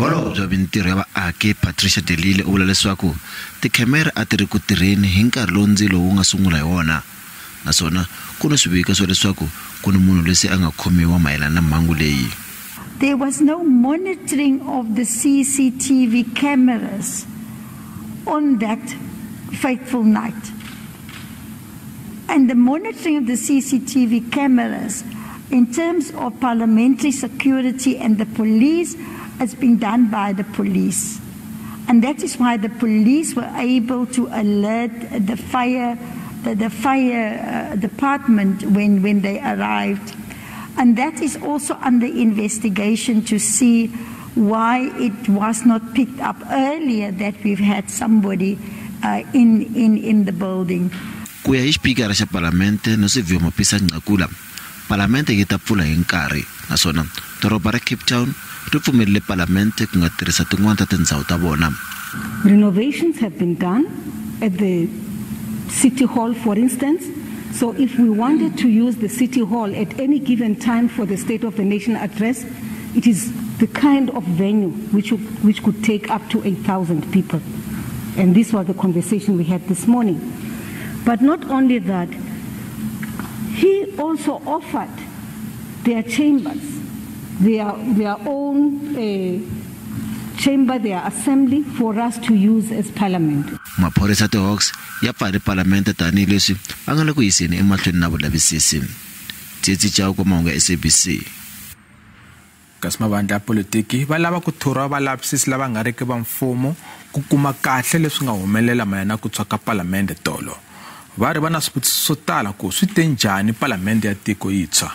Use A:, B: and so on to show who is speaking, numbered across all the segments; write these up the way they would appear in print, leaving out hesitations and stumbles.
A: Holobye wa Mintirho ya Vaaki Patricia de Lille u vula leswaku tikhamera a ti ri ku tirheni hi nkarhi lowu ndzilo wu nga sungula hi wona, naswona ku ni swiviko swa leswaku ku ni munhu lesi a nga khomiwa mayelana na mhangu leyi.
B: There was no monitoring of the CCTV cameras on that fateful night. And the monitoring of the CCTV cameras in terms of parliamentary security and the police has been done by the police. And that is why the police were able to alert the fire department when they arrived. And that is also under investigation to see why it was not picked up earlier that we've had somebody in the building.
A: Ku ya hi xipikara xa Parlamente Nosiviwe Mapisa-Nqakula, Parlamente yi ta pfula hi nkarhi, naswona doroba ra Cape Town ri pfumerile Parlamente ku nga tirhisa tin'wana ta tindhawu ta vona.
C: Renovations have been done at the City Hall, for instance. So if we wanted to use the City Hall at any given time for the State of the Nation address, it is the kind of venue which could take up to 8,000 people. And this was the conversation we had this morning. But not only that, he also offered their chambers, their own chamber, their assembly, for us to use as parliament.
A: Maphorisa Hawks ya pfale Parlamente tani leswi va nga le ku yiseni emahlweni na vulavisisi. Tsitsi Chao kwa mahungu ya SABC.
D: Kasi mavandla ya politiki va lava ku thoriwa valavisisi lava nga riki va mfumo ku kuma kahle leswi nga humelela mayelana ku tshwa ka Parlamente tolo. Va ri va na swivutiso swo tala ku swi te njhani Parlamente ya tiko yi tshwa,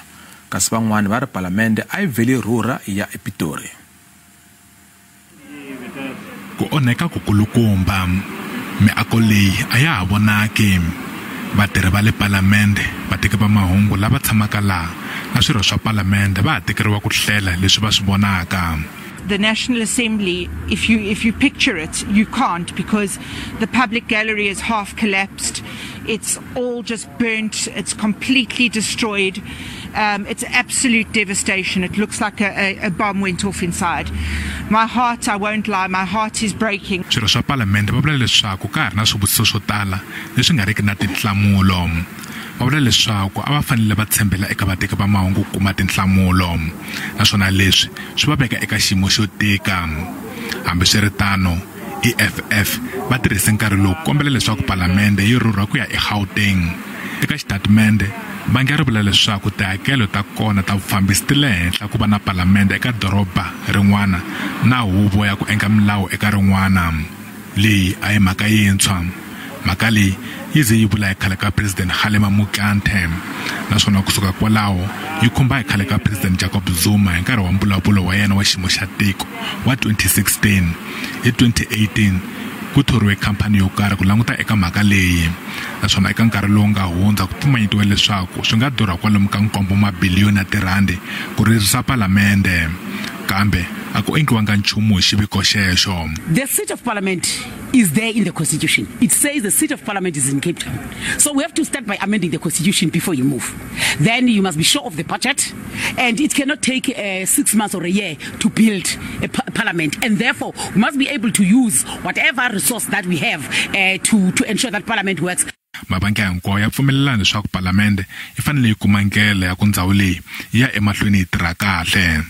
D: kasi van'wana va ri Parlamente a yi vheli rhurha ya ePitori.
E: Ku onheka ku kulukumba miako leyi a ya ha vonaki. Vatirhi va le Parlamente, vateki va mahungu lava tshamaka laha na swirho swa Parlamente va ha tekeriwa ku hlela leswi va swi vonaka.
F: The National Assembly, if you picture it, you can't, because the public gallery is half collapsed. It's all just burnt. It's completely destroyed. It's absolute devastation. It looks like a bomb went off inside. My heart, I won't lie, my heart is breaking.
E: Swirho swa Parlamente va vula leswaku ka ha ri na swivutiso swo tala leswi nga riki na tinhlamulo. Va vula leswaku a va fanele va tshembela eka vateki va mahungu ku kuma tinhlamulo, naswona leswi swi va veka eka xiyimo xo tika. Hambiswiritano EFF va tirhise nkarhi lowu kombela leswaku Parlamente yi rhurha ku ya eGauteng. Eka xitatimende va nga ri vula leswaku tihakelo ta kona ta vufambisi ti le henhla ku va na Parlamente eka doroba rin'wana na huvo ya ku endla milawu eka rin'wana. Leyi a hi mhaka yintshwa. Mhaka leyi yi ze yi vula hi khale ka President Kgalema Motlanthe, naswona kusuka kwalaho yi khumba hi khale ka President Jacob Zuma hi nkarhi wa mbulavulo wa yena wa xiyimo xa tiko wa 2016. Hi 2018 ku thoriwe khampani yo karhi ku languta eka mhaka leyi, naswona eka nkarhi lowu nga hundza ku pimanyetiwe leswaku swi nga durha kwalomu ka 7 mabiliyoni ya tirhandi ku ririsa Parlamente, kambe a ku endliwanga nchumu hi xiviko xexo.
G: The seat of Parliament is there in the Constitution. It says the seat of Parliament is in Cape Town. So we have to start by amending the Constitution before you move. Then you must be sure of the budget, and it cannot take 6 months or a year to build a Parliament. And therefore, we must be able to use whatever resource that we have to ensure that Parliament works.
E: Mabanga hinkwawo ya pfumelelana leswaku Parlamente yi fanele yi kuma ndlela ya ku ndhawu leyi ya emahlweni yi tirha kahle.